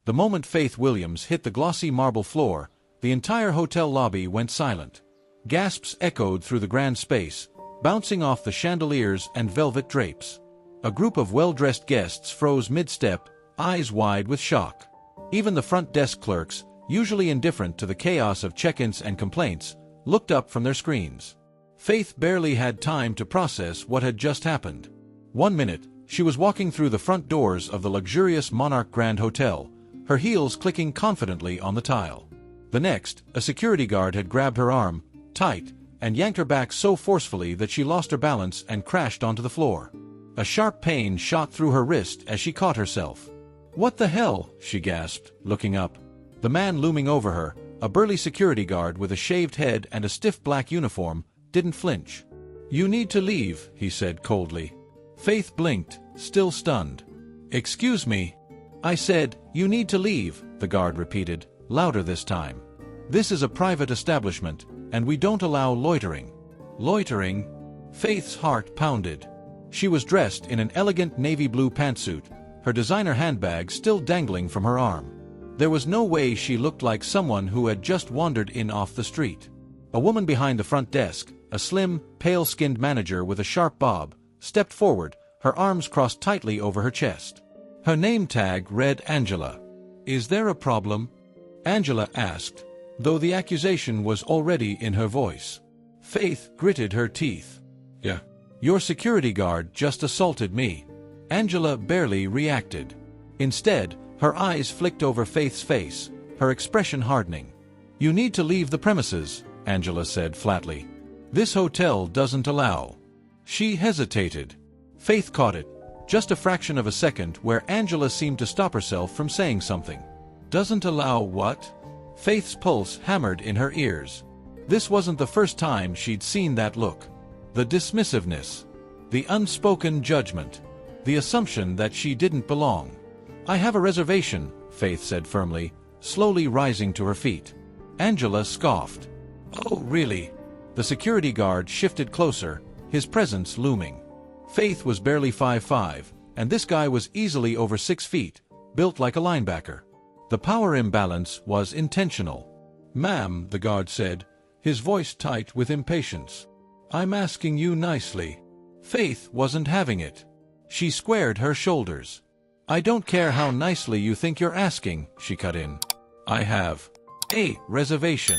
The moment Faith Williams hit the glossy marble floor, the entire hotel lobby went silent. Gasps echoed through the grand space, bouncing off the chandeliers and velvet drapes. A group of well-dressed guests froze mid-step, eyes wide with shock. Even the front desk clerks, usually indifferent to the chaos of check-ins and complaints, looked up from their screens. Faith barely had time to process what had just happened. 1 minute, she was walking through the front doors of the luxurious Monarch Grand Hotel, her heels clicking confidently on the tile. The next, a security guard had grabbed her arm, tight, and yanked her back so forcefully that she lost her balance and crashed onto the floor. A sharp pain shot through her wrist as she caught herself. "What the hell?" she gasped, looking up. The man looming over her, a burly security guard with a shaved head and a stiff black uniform, didn't flinch. "You need to leave," he said coldly. Faith blinked, still stunned. "Excuse me?" "I said, you need to leave," the guard repeated, louder this time. "This is a private establishment, and we don't allow loitering." Loitering? Faith's heart pounded. She was dressed in an elegant navy blue pantsuit, her designer handbag still dangling from her arm. There was no way she looked like someone who had just wandered in off the street. A woman behind the front desk, a slim, pale-skinned manager with a sharp bob, stepped forward, her arms crossed tightly over her chest. Her name tag read Angela. "Is there a problem?" Angela asked, though the accusation was already in her voice. Faith gritted her teeth. "Yeah. Your security guard just assaulted me." Angela barely reacted. Instead, her eyes flicked over Faith's face, her expression hardening. "You need to leave the premises," Angela said flatly. "This hotel doesn't allow." She hesitated. Faith caught it, just a fraction of a second where Angela seemed to stop herself from saying something. "Doesn't allow what?" Faith's pulse hammered in her ears. This wasn't the first time she'd seen that look. The dismissiveness. The unspoken judgment. The assumption that she didn't belong. "I have a reservation," Faith said firmly, slowly rising to her feet. Angela scoffed. "Oh, really?" The security guard shifted closer, his presence looming. Faith was barely 5'5", and this guy was easily over 6 feet, built like a linebacker. The power imbalance was intentional. "Ma'am," the guard said, his voice tight with impatience. "I'm asking you nicely." Faith wasn't having it. She squared her shoulders. "I don't care how nicely you think you're asking," she cut in. "I have a reservation."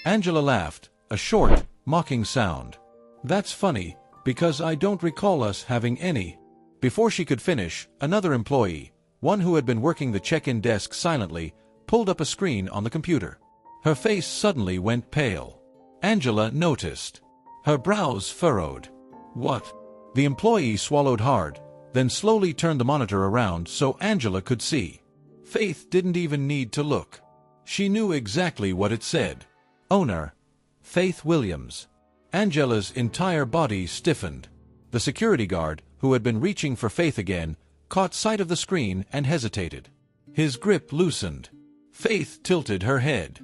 Angela laughed, a short, mocking sound. "That's funny, because I don't recall us having any." Before she could finish, another employee, one who had been working the check-in desk silently, pulled up a screen on the computer. Her face suddenly went pale. Angela noticed. Her brows furrowed. "What?" The employee swallowed hard, then slowly turned the monitor around so Angela could see. Faith didn't even need to look. She knew exactly what it said. Owner, Faith Williams. Angela's entire body stiffened. The security guard, who had been reaching for Faith again, caught sight of the screen and hesitated. His grip loosened. Faith tilted her head.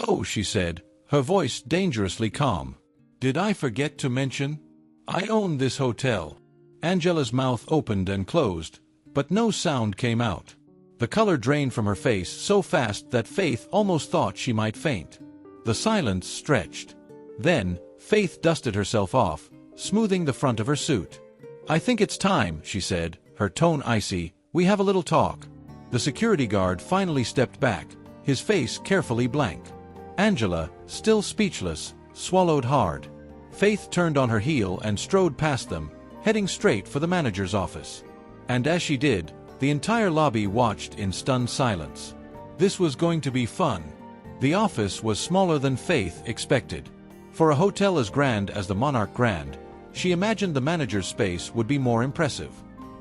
"Oh," she said, her voice dangerously calm. "Did I forget to mention? I own this hotel." Angela's mouth opened and closed, but no sound came out. The color drained from her face so fast that Faith almost thought she might faint. The silence stretched. Then, Faith dusted herself off, smoothing the front of her suit. "I think it's time," she said, her tone icy. "We have a little talk." The security guard finally stepped back, his face carefully blank. Angela, still speechless, swallowed hard. Faith turned on her heel and strode past them, heading straight for the manager's office. And as she did, the entire lobby watched in stunned silence. This was going to be fun. The office was smaller than Faith expected. For a hotel as grand as the Monarch Grand, she imagined the manager's space would be more impressive.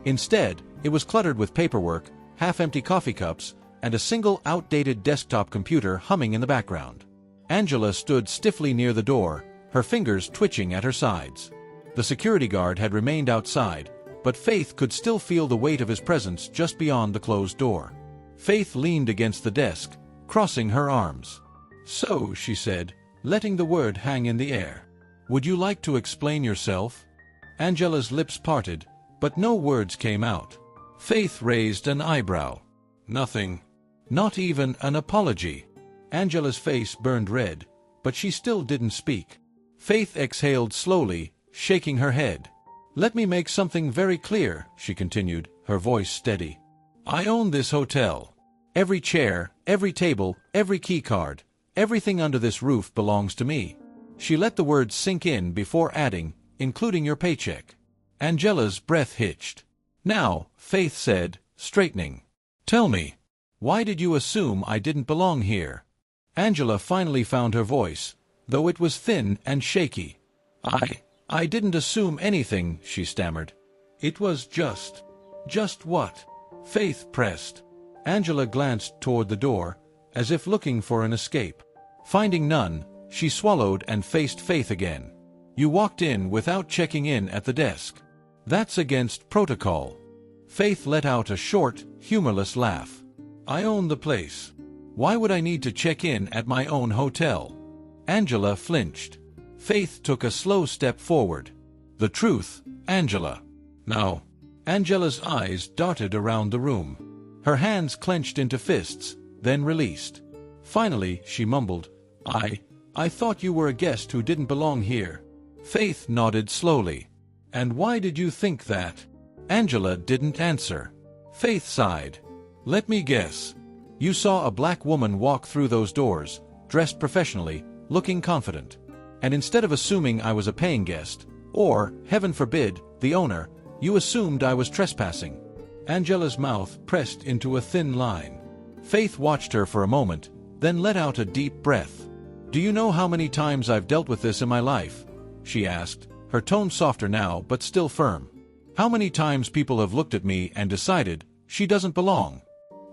Instead, it was cluttered with paperwork, half-empty coffee cups, and a single outdated desktop computer humming in the background. Angela stood stiffly near the door, her fingers twitching at her sides. The security guard had remained outside, but Faith could still feel the weight of his presence just beyond the closed door. Faith leaned against the desk, crossing her arms. "So," she said, letting the word hang in the air. "Would you like to explain yourself?" Angela's lips parted, but no words came out. Faith raised an eyebrow. "Nothing. Not even an apology. Angela's face burned red, but she still didn't speak. Faith exhaled slowly, shaking her head. "Let me make something very clear," she continued, her voice steady. "I own this hotel. Every chair, every table, every keycard, everything under this roof belongs to me." She let the words sink in before adding, "including your paycheck." Angela's breath hitched. "Now," Faith said, straightening, "tell me, why did you assume I didn't belong here?" Angela finally found her voice, though it was thin and shaky. I didn't assume anything," she stammered. "It was just what?" Faith pressed. Angela glanced toward the door, as if looking for an escape. Finding none, she swallowed and faced Faith again. "You walked in without checking in at the desk. That's against protocol." Faith let out a short, humorless laugh. "I own the place. Why would I need to check in at my own hotel?" Angela flinched. Faith took a slow step forward. "The truth, Angela." "No." Angela's eyes darted around the room. Her hands clenched into fists, then released. Finally, she mumbled, I thought you were a guest who didn't belong here." Faith nodded slowly. "And why did you think that?" Angela didn't answer. Faith sighed. "Let me guess. You saw a black woman walk through those doors, dressed professionally, looking confident. And instead of assuming I was a paying guest, or, heaven forbid, the owner, you assumed I was trespassing." Angela's mouth pressed into a thin line. Faith watched her for a moment, then let out a deep breath. "Do you know how many times I've dealt with this in my life?" she asked, her tone softer now but still firm. "How many times people have looked at me and decided, she doesn't belong?"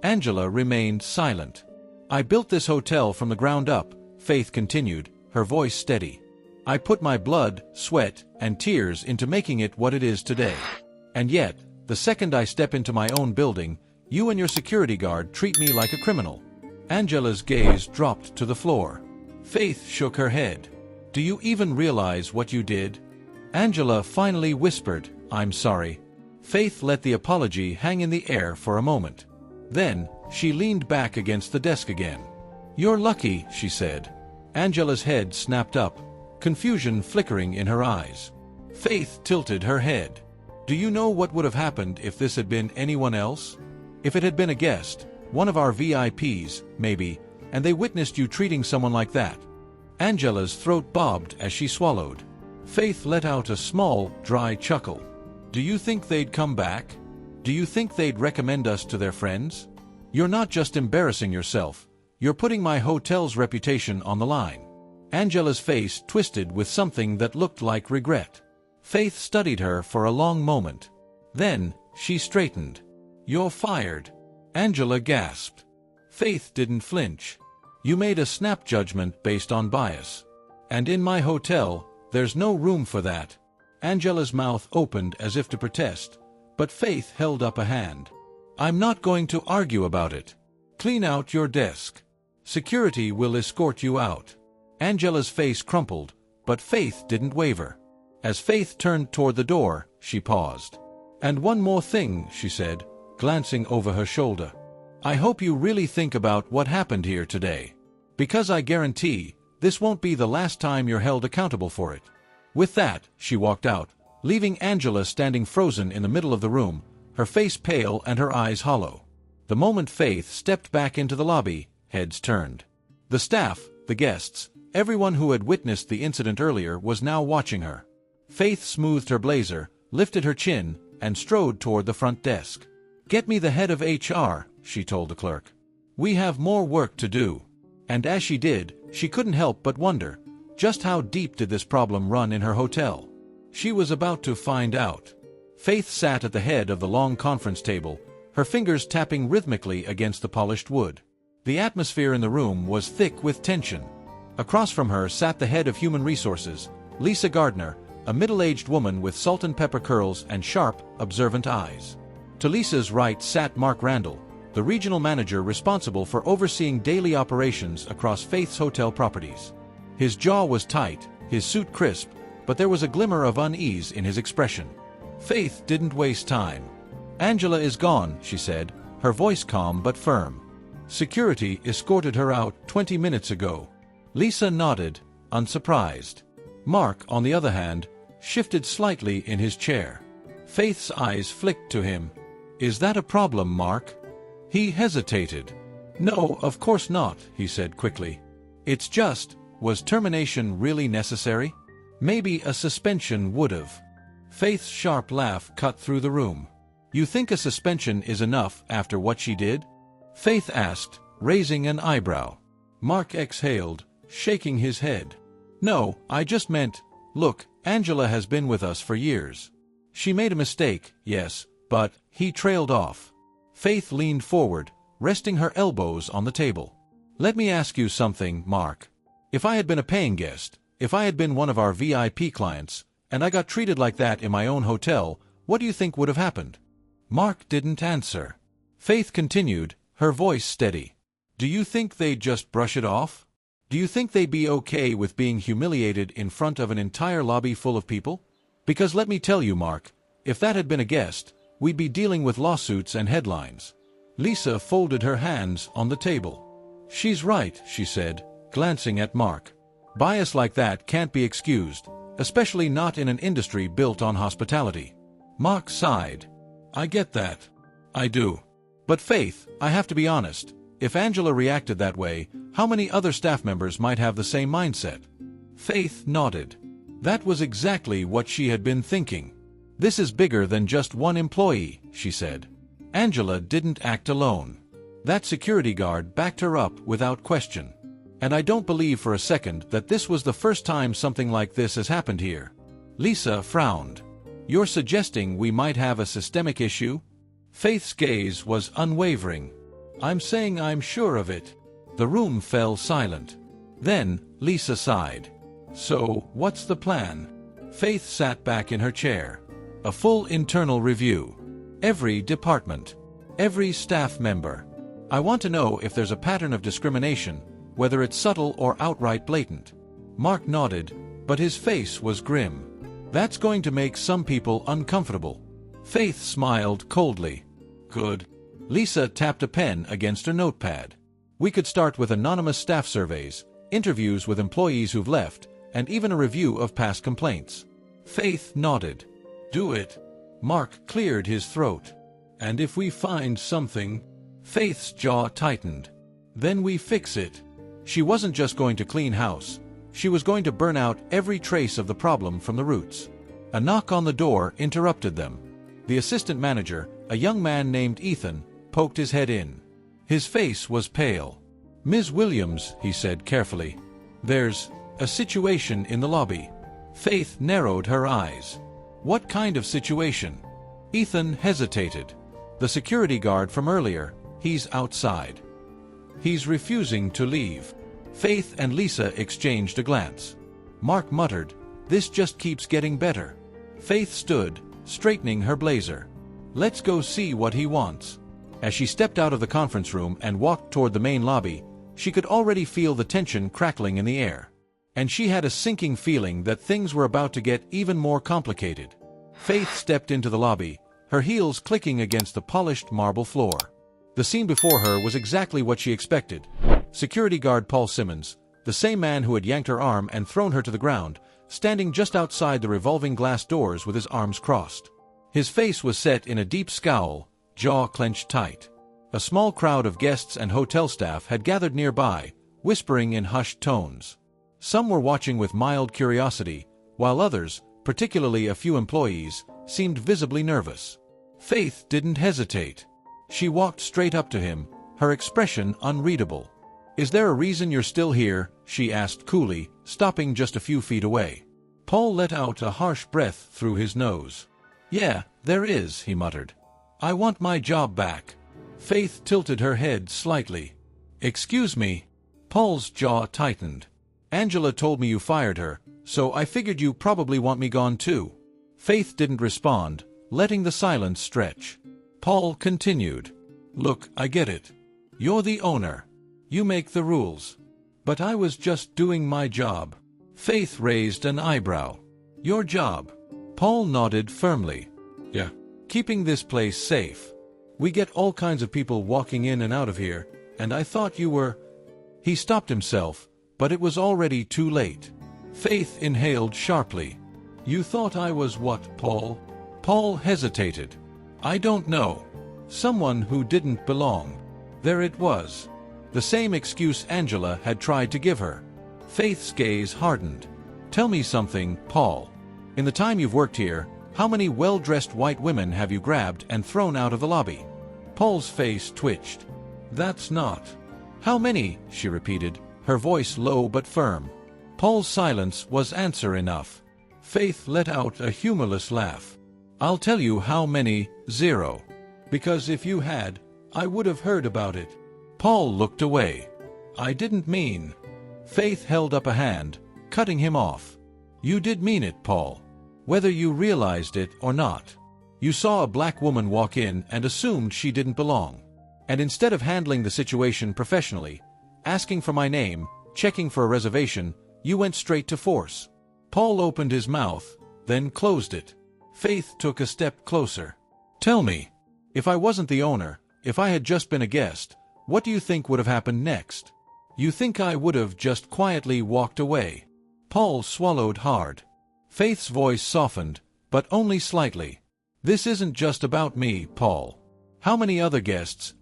Angela remained silent. "I built this hotel from the ground up," Faith continued, her voice steady. "I put my blood, sweat, and tears into making it what it is today. And yet, the second I step into my own building, you and your security guard treat me like a criminal." Angela's gaze dropped to the floor. Faith shook her head. "Do you even realize what you did?" Angela finally whispered, "I'm sorry." Faith let the apology hang in the air for a moment. Then, she leaned back against the desk again. "You're lucky," she said. Angela's head snapped up, confusion flickering in her eyes. Faith tilted her head. "Do you know what would have happened if this had been anyone else? If it had been a guest, one of our VIPs, maybe, and they witnessed you treating someone like that?" Angela's throat bobbed as she swallowed. Faith let out a small, dry chuckle. "Do you think they'd come back? Do you think they'd recommend us to their friends? You're not just embarrassing yourself, you're putting my hotel's reputation on the line." Angela's face twisted with something that looked like regret. Faith studied her for a long moment. Then, she straightened. "You're fired." Angela gasped. Faith didn't flinch. "You made a snap judgment based on bias. And in my hotel, there's no room for that." Angela's mouth opened as if to protest, but Faith held up a hand. "I'm not going to argue about it. Clean out your desk. Security will escort you out." Angela's face crumpled, but Faith didn't waver. As Faith turned toward the door, she paused. "And one more thing," she said, glancing over her shoulder. "I hope you really think about what happened here today. Because I guarantee, this won't be the last time you're held accountable for it." With that, she walked out, leaving Angela standing frozen in the middle of the room, her face pale and her eyes hollow. The moment Faith stepped back into the lobby, heads turned. The staff, the guests, everyone who had witnessed the incident earlier was now watching her. Faith smoothed her blazer, lifted her chin, and strode toward the front desk. "Get me the head of HR," she told the clerk. "We have more work to do." And as she did, she couldn't help but wonder, just how deep did this problem run in her hotel? She was about to find out. Faith sat at the head of the long conference table, her fingers tapping rhythmically against the polished wood. The atmosphere in the room was thick with tension. Across from her sat the head of Human Resources, Lisa Gardner, a middle-aged woman with salt and pepper curls and sharp, observant eyes. To Lisa's right sat Mark Randall, the regional manager responsible for overseeing daily operations across Faith's hotel properties. His jaw was tight, his suit crisp, but there was a glimmer of unease in his expression. Faith didn't waste time. "Angela is gone," she said, her voice calm but firm. Security escorted her out 20 minutes ago. Lisa nodded, unsurprised. Mark, on the other hand, shifted slightly in his chair. Faith's eyes flicked to him. Is that a problem, Mark? He hesitated. No, of course not, he said quickly. It's just, was termination really necessary? Maybe a suspension would've. Faith's sharp laugh cut through the room. You think a suspension is enough after what she did? Faith asked, raising an eyebrow. Mark exhaled, shaking his head. No, I just meant, look, Angela has been with us for years. She made a mistake, yes, but, he trailed off. Faith leaned forward, resting her elbows on the table. Let me ask you something, Mark. If I had been a paying guest, if I had been one of our VIP clients, and I got treated like that in my own hotel, what do you think would have happened? Mark didn't answer. Faith continued, her voice steady. Do you think they'd just brush it off? Do you think they'd be okay with being humiliated in front of an entire lobby full of people? Because let me tell you, Mark, if that had been a guest, we'd be dealing with lawsuits and headlines. Lisa folded her hands on the table. She's right, she said, glancing at Mark. Bias like that can't be excused, especially not in an industry built on hospitality. Mark sighed. I get that. I do. But Faith, I have to be honest, if Angela reacted that way, how many other staff members might have the same mindset? Faith nodded. That was exactly what she had been thinking. This is bigger than just one employee, she said. Angela didn't act alone. That security guard backed her up without question. And I don't believe for a second that this was the first time something like this has happened here. Lisa frowned. You're suggesting we might have a systemic issue? Faith's gaze was unwavering. I'm saying I'm sure of it. The room fell silent. Then, Lisa sighed. So, what's the plan? Faith sat back in her chair. A full internal review. Every department. Every staff member. I want to know if there's a pattern of discrimination, whether it's subtle or outright blatant. Mark nodded, but his face was grim. That's going to make some people uncomfortable. Faith smiled coldly. Good. Lisa tapped a pen against her notepad. We could start with anonymous staff surveys, interviews with employees who've left, and even a review of past complaints. Faith nodded. Do it. Mark cleared his throat. And if we find something... Faith's jaw tightened. Then we fix it. She wasn't just going to clean house. She was going to burn out every trace of the problem from the roots. A knock on the door interrupted them. The assistant manager, a young man named Ethan, poked his head in. His face was pale. Ms. Williams, he said carefully. There's a situation in the lobby. Faith narrowed her eyes. What kind of situation? Ethan hesitated. The security guard from earlier, he's outside. He's refusing to leave. Faith and Lisa exchanged a glance. Mark muttered, this just keeps getting better. Faith stood, straightening her blazer. Let's go see what he wants. As she stepped out of the conference room and walked toward the main lobby, she could already feel the tension crackling in the air. And she had a sinking feeling that things were about to get even more complicated. Faith stepped into the lobby, her heels clicking against the polished marble floor. The scene before her was exactly what she expected. Security guard Paul Simmons, the same man who had yanked her arm and thrown her to the ground, standing just outside the revolving glass doors with his arms crossed. His face was set in a deep scowl, jaw clenched tight. A small crowd of guests and hotel staff had gathered nearby, whispering in hushed tones. Some were watching with mild curiosity, while others, particularly a few employees, seemed visibly nervous. Faith didn't hesitate. She walked straight up to him, her expression unreadable. Is there a reason you're still here? She asked coolly, stopping just a few feet away. Paul let out a harsh breath through his nose. Yeah, there is, he muttered. I want my job back. Faith tilted her head slightly. Excuse me. Paul's jaw tightened. Angela told me you fired her, so I figured you probably want me gone too. Faith didn't respond, letting the silence stretch. Paul continued. Look, I get it. You're the owner. You make the rules. But I was just doing my job. Faith raised an eyebrow. Your job. Paul nodded firmly. Yeah. Keeping this place safe. We get all kinds of people walking in and out of here, And I thought you were... He stopped himself, but it was already too late. Faith inhaled sharply. You thought I was what, Paul? Paul hesitated. I don't know. Someone who didn't belong. There it was. The same excuse Angela had tried to give her. Faith's gaze hardened. Tell me something, Paul. In the time you've worked here, how many well-dressed white women have you grabbed and thrown out of the lobby? Paul's face twitched. That's not. How many? She repeated, her voice low but firm. Paul's silence was answer enough. Faith let out a humorless laugh. I'll tell you how many, 0. Because if you had, I would have heard about it. Paul looked away. I didn't mean. Faith held up a hand, cutting him off. You did mean it, Paul. Whether you realized it or not. You saw a black woman walk in and assumed she didn't belong. And instead of handling the situation professionally, asking for my name, checking for a reservation, you went straight to force. Paul opened his mouth, then closed it. Faith took a step closer. Tell me, if I wasn't the owner, if I had just been a guest, what do you think would have happened next? You think I would have just quietly walked away? Paul swallowed hard. Faith's voice softened, but only slightly. This isn't just about me, Paul. How many other guests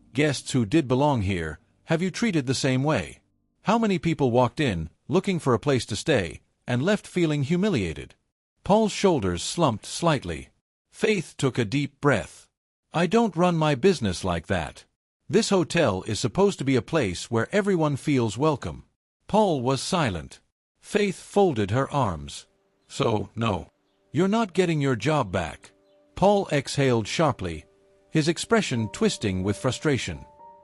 who did belong here, have you treated the same way? How many people walked in, looking for a place to stay, and left feeling humiliated? Paul's shoulders slumped slightly. Faith took a deep breath. I don't run my business like that. This hotel is supposed to be a place where everyone feels welcome. Paul was silent. Faith folded her arms. So, no. You're not getting your job back. Paul exhaled sharply, his expression twisting with frustration.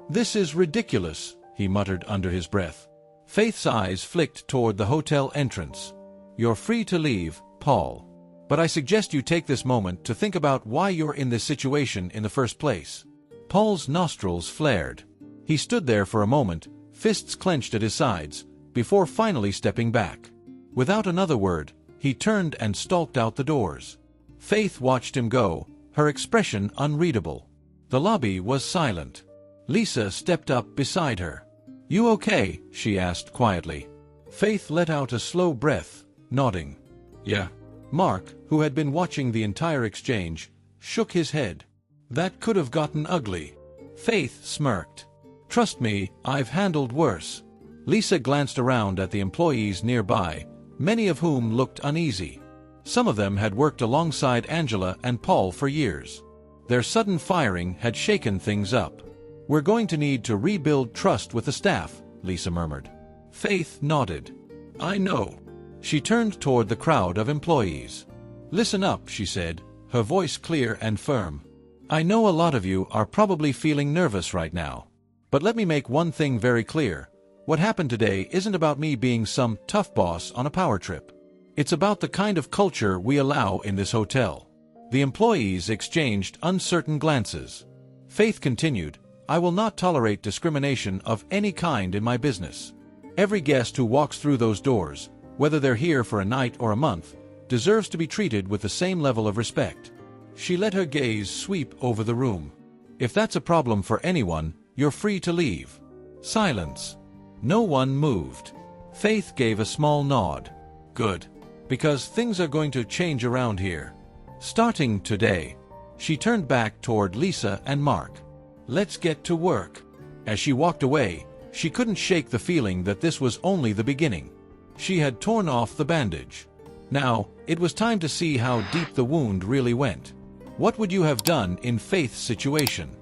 This is ridiculous, he muttered under his breath. Faith's eyes flicked toward the hotel entrance. You're free to leave, Paul. But I suggest you take this moment to think about why you're in this situation in the first place. Paul's nostrils flared. He stood there for a moment, fists clenched at his sides, before finally stepping back. Without another word, he turned and stalked out the doors. Faith watched him go, her expression unreadable. The lobby was silent. Lisa stepped up beside her. You okay? She asked quietly. Faith let out a slow breath, nodding. Yeah. Mark, who had been watching the entire exchange, shook his head. That could have gotten ugly. Faith smirked. Trust me, I've handled worse. Lisa glanced around at the employees nearby, many of whom looked uneasy. Some of them had worked alongside Angela and Paul for years. Their sudden firing had shaken things up. We're going to need to rebuild trust with the staff, Lisa murmured. Faith nodded. I know. She turned toward the crowd of employees. Listen up, she said, her voice clear and firm. I know a lot of you are probably feeling nervous right now. But let me make one thing very clear. What happened today isn't about me being some tough boss on a power trip. It's about the kind of culture we allow in this hotel. The employees exchanged uncertain glances. Faith continued, I will not tolerate discrimination of any kind in my business. Every guest who walks through those doors, whether they're here for a night or a month, deserves to be treated with the same level of respect. She let her gaze sweep over the room. If that's a problem for anyone, you're free to leave. Silence. No one moved. Faith gave a small nod. Good. Because things are going to change around here. Starting today. She turned back toward Lisa and Mark. Let's get to work. As she walked away, she couldn't shake the feeling that this was only the beginning. She had torn off the bandage. Now, it was time to see how deep the wound really went. What would you have done in Faith's situation?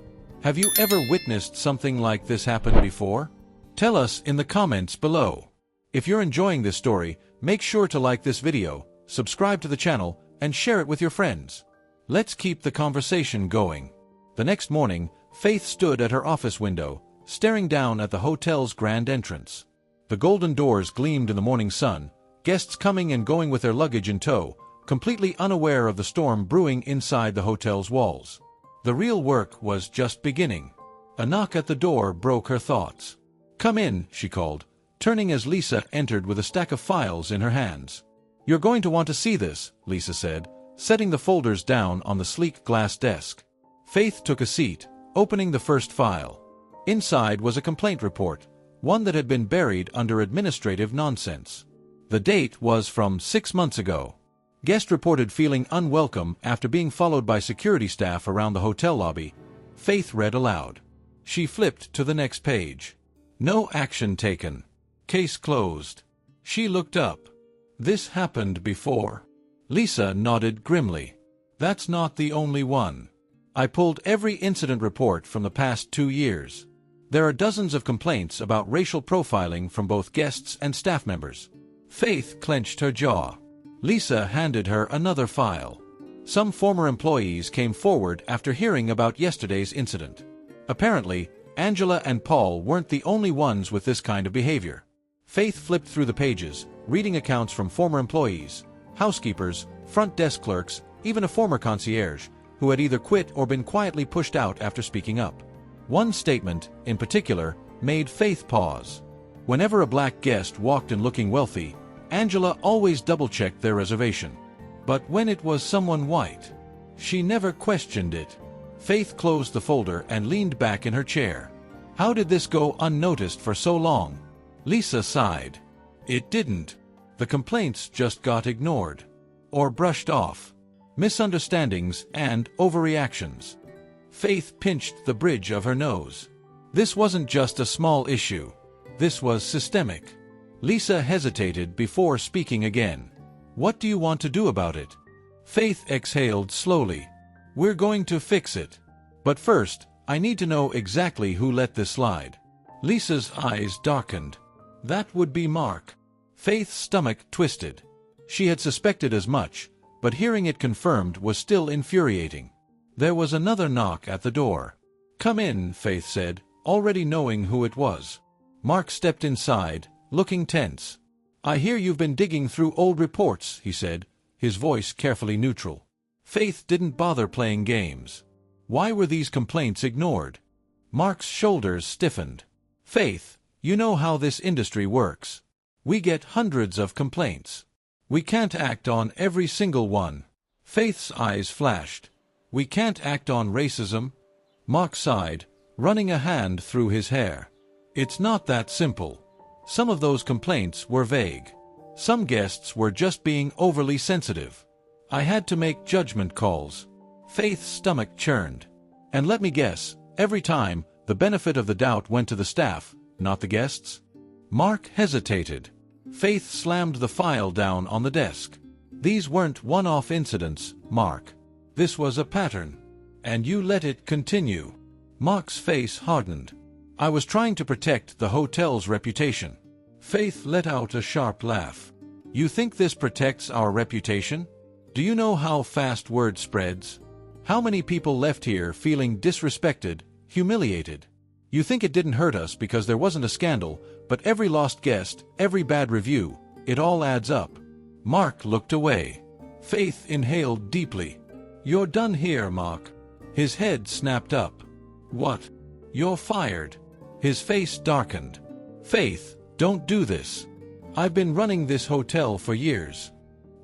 Have you ever witnessed something like this happen before? Tell us in the comments below. If you're enjoying this story, make sure to like this video, subscribe to the channel, and share it with your friends. Let's keep the conversation going. The next morning, Faith stood at her office window, staring down at the hotel's grand entrance. The golden doors gleamed in the morning sun, guests coming and going with their luggage in tow, completely unaware of the storm brewing inside the hotel's walls. The real work was just beginning. A knock at the door broke her thoughts. Come in, she called, turning as Lisa entered with a stack of files in her hands. You're going to want to see this, Lisa said, setting the folders down on the sleek glass desk. Faith took a seat, opening the first file. Inside was a complaint report, one that had been buried under administrative nonsense. The date was from 6 months ago. Guest reported feeling unwelcome after being followed by security staff around the hotel lobby. Faith read aloud. She flipped to the next page. No action taken. Case closed. She looked up. This happened before. Lisa nodded grimly. That's not the only one. I pulled every incident report from the past 2 years. There are dozens of complaints about racial profiling from both guests and staff members. Faith clenched her jaw. Lisa handed her another file. Some former employees came forward after hearing about yesterday's incident. Apparently, Angela and Paul weren't the only ones with this kind of behavior. Faith flipped through the pages, reading accounts from former employees, housekeepers, front desk clerks, even a former concierge, who had either quit or been quietly pushed out after speaking up. One statement, in particular, made Faith pause. Whenever a black guest walked in looking wealthy, Angela always double-checked their reservation. But when it was someone white, she never questioned it. Faith closed the folder and leaned back in her chair. How did this go unnoticed for so long? Lisa sighed. It didn't. The complaints just got ignored. Or brushed off. Misunderstandings and overreactions. Faith pinched the bridge of her nose. This wasn't just a small issue. This was systemic. Lisa hesitated before speaking again. What do you want to do about it? Faith exhaled slowly. We're going to fix it. But first, I need to know exactly who let this slide. Lisa's eyes darkened. That would be Mark. Faith's stomach twisted. She had suspected as much, but hearing it confirmed was still infuriating. There was another knock at the door. Come in, Faith said, already knowing who it was. Mark stepped inside, looking tense. I hear you've been digging through old reports, he said, his voice carefully neutral. Faith didn't bother playing games. Why were these complaints ignored? Mark's shoulders stiffened. Faith, you know how this industry works. We get hundreds of complaints. We can't act on every single one. Faith's eyes flashed. We can't act on racism? Mark sighed, running a hand through his hair. It's not that simple. Some of those complaints were vague. Some guests were just being overly sensitive. I had to make judgment calls. Faith's stomach churned. And let me guess, every time, the benefit of the doubt went to the staff, not the guests? Mark hesitated. Faith slammed the file down on the desk. These weren't one-off incidents, Mark. This was a pattern. And you let it continue. Mark's face hardened. I was trying to protect the hotel's reputation. Faith let out a sharp laugh. You think this protects our reputation? Do you know how fast word spreads? How many people left here feeling disrespected, humiliated? You think it didn't hurt us because there wasn't a scandal, but every lost guest, every bad review, it all adds up. Mark looked away. Faith inhaled deeply. You're done here, Mark. His head snapped up. What? You're fired. His face darkened. Faith, don't do this. I've been running this hotel for years.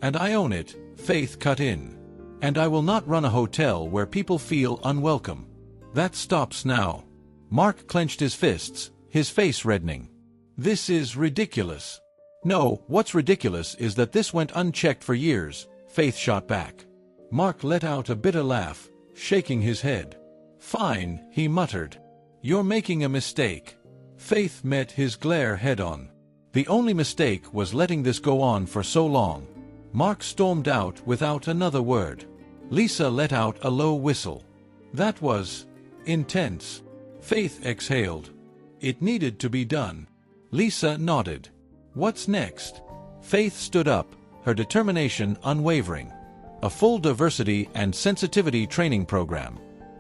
And I own it, Faith cut in. And I will not run a hotel where people feel unwelcome. That stops now. Mark clenched his fists, his face reddening. This is ridiculous. No, what's ridiculous is that this went unchecked for years, Faith shot back. Mark let out a bitter laugh, shaking his head. Fine, he muttered. You're making a mistake. Faith met his glare head-on. The only mistake was letting this go on for so long. Mark stormed out without another word. Lisa let out a low whistle. That was intense. Faith exhaled. It needed to be done. Lisa nodded. What's next? Faith stood up, her determination unwavering. A full diversity and sensitivity training program.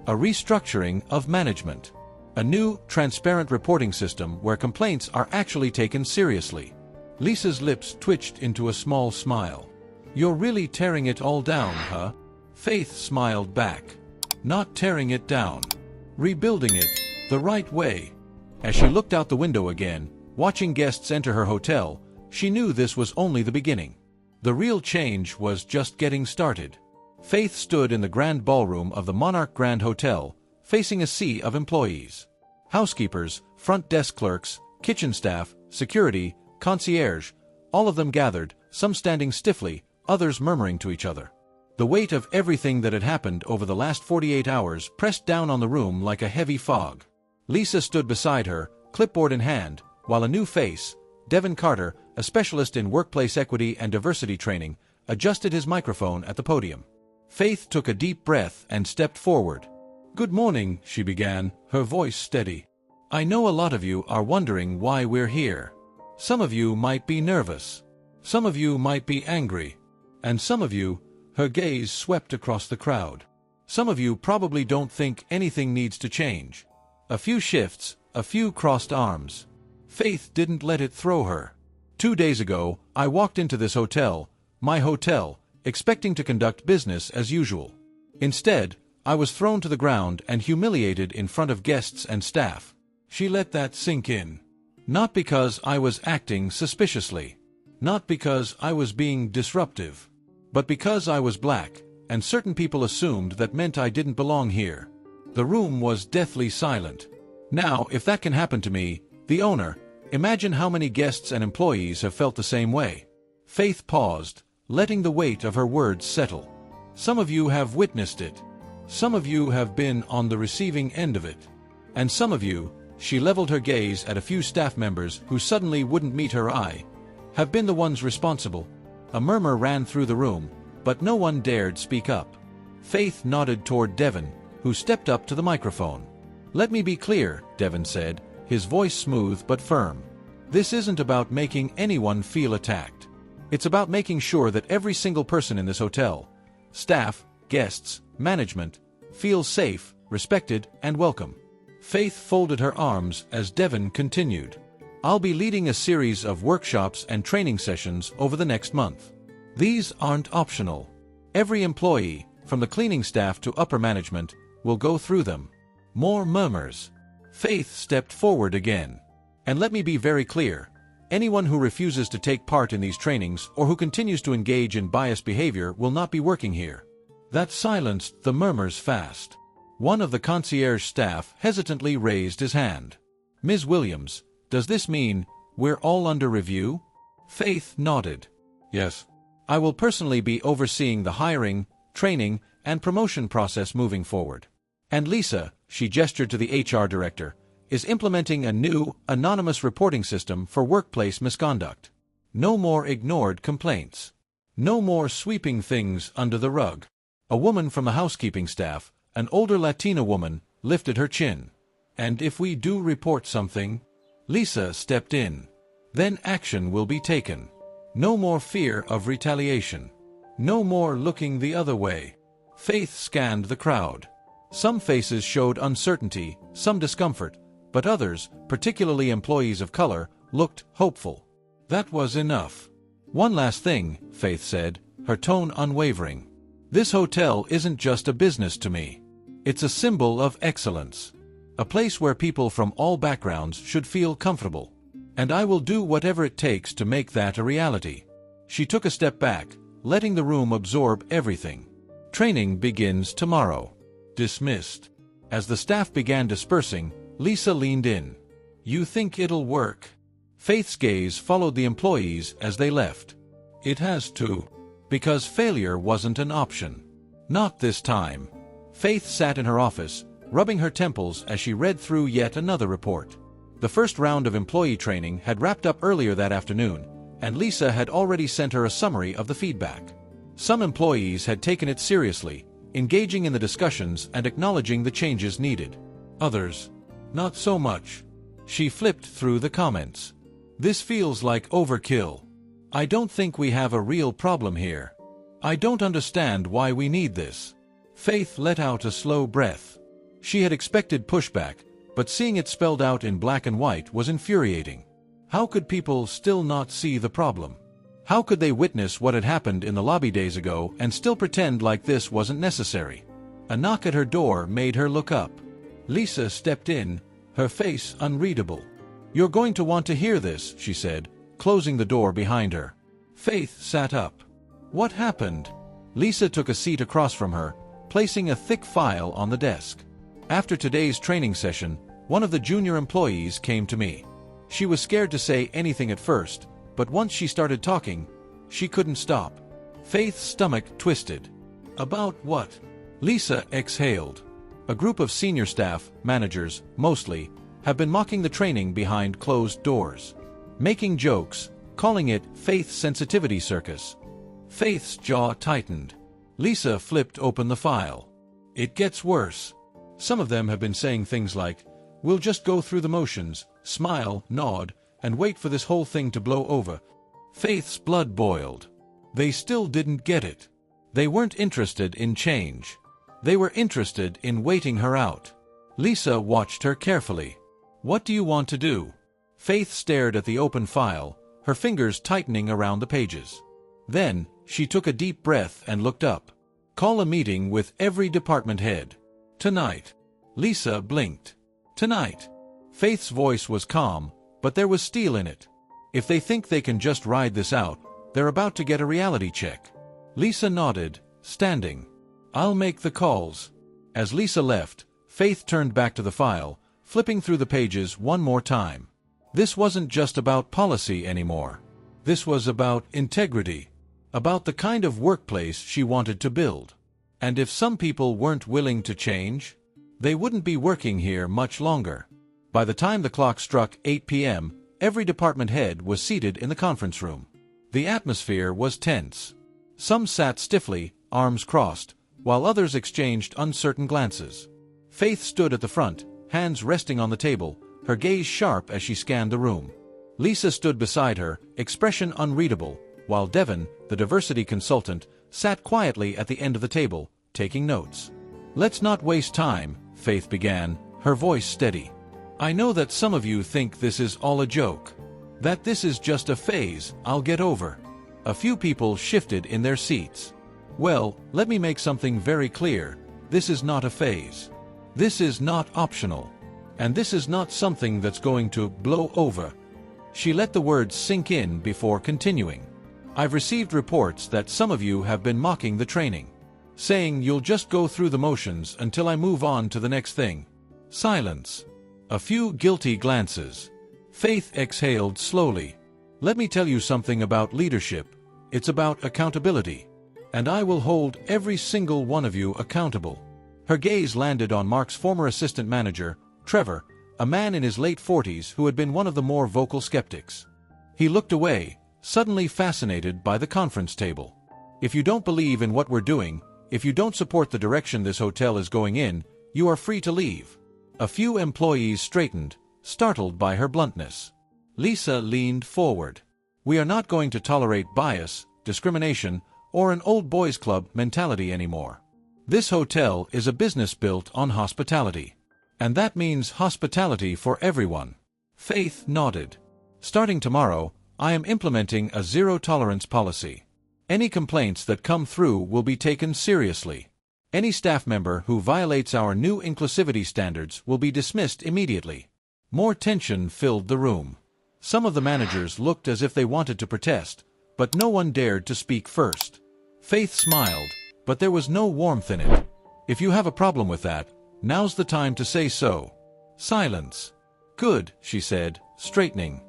A restructuring of management. A new, transparent reporting system where complaints are actually taken seriously. Lisa's lips twitched into a small smile. You're really tearing it all down, huh? Faith smiled back. Not tearing it down. Rebuilding it, the right way. As she looked out the window again, watching guests enter her hotel, she knew this was only the beginning. The real change was just getting started. Faith stood in the grand ballroom of the Monarch Grand Hotel, facing a sea of employees. Housekeepers, front desk clerks, kitchen staff, security, concierge, all of them gathered, some standing stiffly, others murmuring to each other. The weight of everything that had happened over the last 48 hours pressed down on the room like a heavy fog. Lisa stood beside her, clipboard in hand, while a new face, Devin Carter, a specialist in workplace equity and diversity training, adjusted his microphone at the podium. Faith took a deep breath and stepped forward. "Good morning," she began, her voice steady. "I know a lot of you are wondering why we're here. Some of you might be nervous. Some of you might be angry. And some of you," her gaze swept across the crowd, "some of you probably don't think anything needs to change. A few shifts, a few crossed arms." Faith didn't let it throw her. 2 days ago, I walked into this hotel, my hotel, expecting to conduct business as usual. Instead, I was thrown to the ground and humiliated in front of guests and staff. She let that sink in. Not because I was acting suspiciously. Not because I was being disruptive. But because I was black, and certain people assumed that meant I didn't belong here. The room was deathly silent. Now, if that can happen to me, the owner, imagine how many guests and employees have felt the same way. Faith paused, letting the weight of her words settle. Some of you have witnessed it. Some of you have been on the receiving end of it. And some of you, she leveled her gaze at a few staff members who suddenly wouldn't meet her eye, have been the ones responsible. A murmur ran through the room, but no one dared speak up. Faith nodded toward Devin, who stepped up to the microphone. "Let me be clear," Devin said, his voice smooth but firm. "This isn't about making anyone feel attacked. It's about making sure that every single person in this hotel, staff, guests, management, feels safe, respected, and welcome." Faith folded her arms as Devin continued. "I'll be leading a series of workshops and training sessions over the next month. These aren't optional. Every employee, from the cleaning staff to upper management, will go through them." More murmurs. Faith stepped forward again. "And let me be very clear. Anyone who refuses to take part in these trainings or who continues to engage in biased behavior will not be working here." That silenced the murmurs fast. One of the concierge staff hesitantly raised his hand. "Ms. Williams, does this mean we're all under review?" Faith nodded. "Yes. I will personally be overseeing the hiring, training, and promotion process moving forward. And Lisa," she gestured to the HR director, "is implementing a new, anonymous reporting system for workplace misconduct. No more ignored complaints. No more sweeping things under the rug." A woman from the housekeeping staff, an older Latina woman, lifted her chin. "And if we do report something?" Lisa stepped in. "Then action will be taken. No more fear of retaliation. No more looking the other way." Faith scanned the crowd. Some faces showed uncertainty, some discomfort, but others, particularly employees of color, looked hopeful. That was enough. "One last thing," Faith said, her tone unwavering. "This hotel isn't just a business to me. It's a symbol of excellence. A place where people from all backgrounds should feel comfortable. And I will do whatever it takes to make that a reality." She took a step back, letting the room absorb everything. "Training begins tomorrow." Dismissed. As the staff began dispersing, Lisa leaned in. "You think it'll work?" Faith's gaze followed the employees as they left. "It has to. Because failure wasn't an option. Not this time." Faith sat in her office, rubbing her temples as she read through yet another report. The first round of employee training had wrapped up earlier that afternoon, and Lisa had already sent her a summary of the feedback. Some employees had taken it seriously, engaging in the discussions and acknowledging the changes needed. Others, not so much. She flipped through the comments. "This feels like overkill. I don't think we have a real problem here. I don't understand why we need this." Faith let out a slow breath. She had expected pushback, but seeing it spelled out in black and white was infuriating. How could people still not see the problem? How could they witness what had happened in the lobby days ago and still pretend like this wasn't necessary? A knock at her door made her look up. Lisa stepped in, her face unreadable. "You're going to want to hear this," she said, closing the door behind her. Faith sat up. "What happened?" Lisa took a seat across from her, placing a thick file on the desk. "After today's training session, One of the junior employees came to me. She was scared to say anything at first, but once she started talking, she couldn't stop. Faith's stomach twisted. About what? Lisa exhaled. A group of senior staff, managers, mostly, have been mocking the training behind closed doors. Making jokes, calling it Faith's sensitivity circus. Faith's jaw tightened. Lisa flipped open the file. It gets worse. Some of them have been saying things like, "We'll just go through the motions, smile, nod, and wait for this whole thing to blow over." Faith's blood boiled. They still didn't get it. They weren't interested in change. They were interested in waiting her out. Lisa watched her carefully. "What do you want to do?" Faith stared at the open file, her fingers tightening around the pages. Then, she took a deep breath and looked up. "Call a meeting with every department head. Tonight." Lisa blinked. "Tonight." Faith's voice was calm, but there was steel in it. If they think they can just ride this out, they're about to get a reality check. Lisa nodded, standing. "I'll make the calls." As Lisa left, Faith turned back to the file, flipping through the pages one more time. This wasn't just about policy anymore. This was about integrity. About the kind of workplace she wanted to build. And if some people weren't willing to change, they wouldn't be working here much longer. By the time the clock struck 8 p.m., every department head was seated in the conference room. The atmosphere was tense. Some sat stiffly, arms crossed, while others exchanged uncertain glances. Faith stood at the front, hands resting on the table, her gaze sharp as she scanned the room. Lisa stood beside her, expression unreadable, while Devon, the diversity consultant, sat quietly at the end of the table, taking notes. "Let's not waste time," Faith began, her voice steady. "I know that some of you think this is all a joke. That this is just a phase I'll get over." A few people shifted in their seats. "Well, let me make something very clear. This is not a phase. This is not optional. And this is not something that's going to blow over." She let the words sink in before continuing. "I've received reports that some of you have been mocking the training, saying you'll just go through the motions until I move on to the next thing." Silence. A few guilty glances. Faith exhaled slowly. "Let me tell you something about leadership. It's about accountability. And I will hold every single one of you accountable." Her gaze landed on Mark's former assistant manager, Trevor, a man in his late 40s who had been one of the more vocal skeptics. He looked away, suddenly fascinated by the conference table. "If you don't believe in what we're doing, if you don't support the direction this hotel is going in, you are free to leave." A few employees straightened, startled by her bluntness. Lisa leaned forward. "We are not going to tolerate bias, discrimination, or an old boys club mentality anymore. This hotel is a business built on hospitality. And that means hospitality for everyone." Faith nodded. "Starting tomorrow, I am implementing a zero-tolerance policy. Any complaints that come through will be taken seriously. Any staff member who violates our new inclusivity standards will be dismissed immediately." More tension filled the room. Some of the managers looked as if they wanted to protest, but no one dared to speak first. Faith smiled, but there was no warmth in it. "If you have a problem with that, now's the time to say so." Silence. "Good," she said, straightening.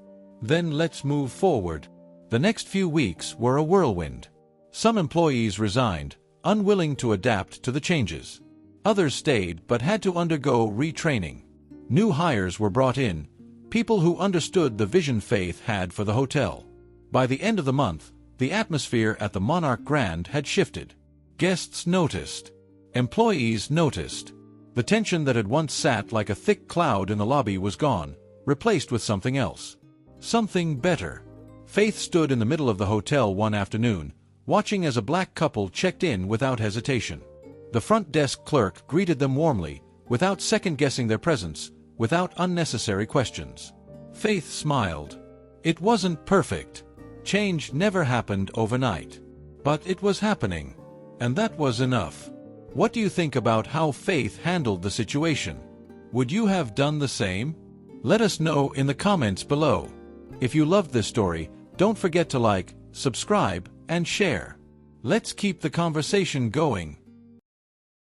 "Then let's move forward." The next few weeks were a whirlwind. Some employees resigned, unwilling to adapt to the changes. Others stayed but had to undergo retraining. New hires were brought in, people who understood the vision Faith had for the hotel. By the end of the month, the atmosphere at the Monarch Grand had shifted. Guests noticed. Employees noticed. The tension that had once sat like a thick cloud in the lobby was gone, replaced with something else. Something better. Faith stood in the middle of the hotel one afternoon, watching as a black couple checked in without hesitation. The front desk clerk greeted them warmly, without second-guessing their presence, without unnecessary questions. Faith smiled. It wasn't perfect. Change never happened overnight. But it was happening. And that was enough. What do you think about how Faith handled the situation? Would you have done the same? Let us know in the comments below. If you loved this story, don't forget to like, subscribe, and share. Let's keep the conversation going.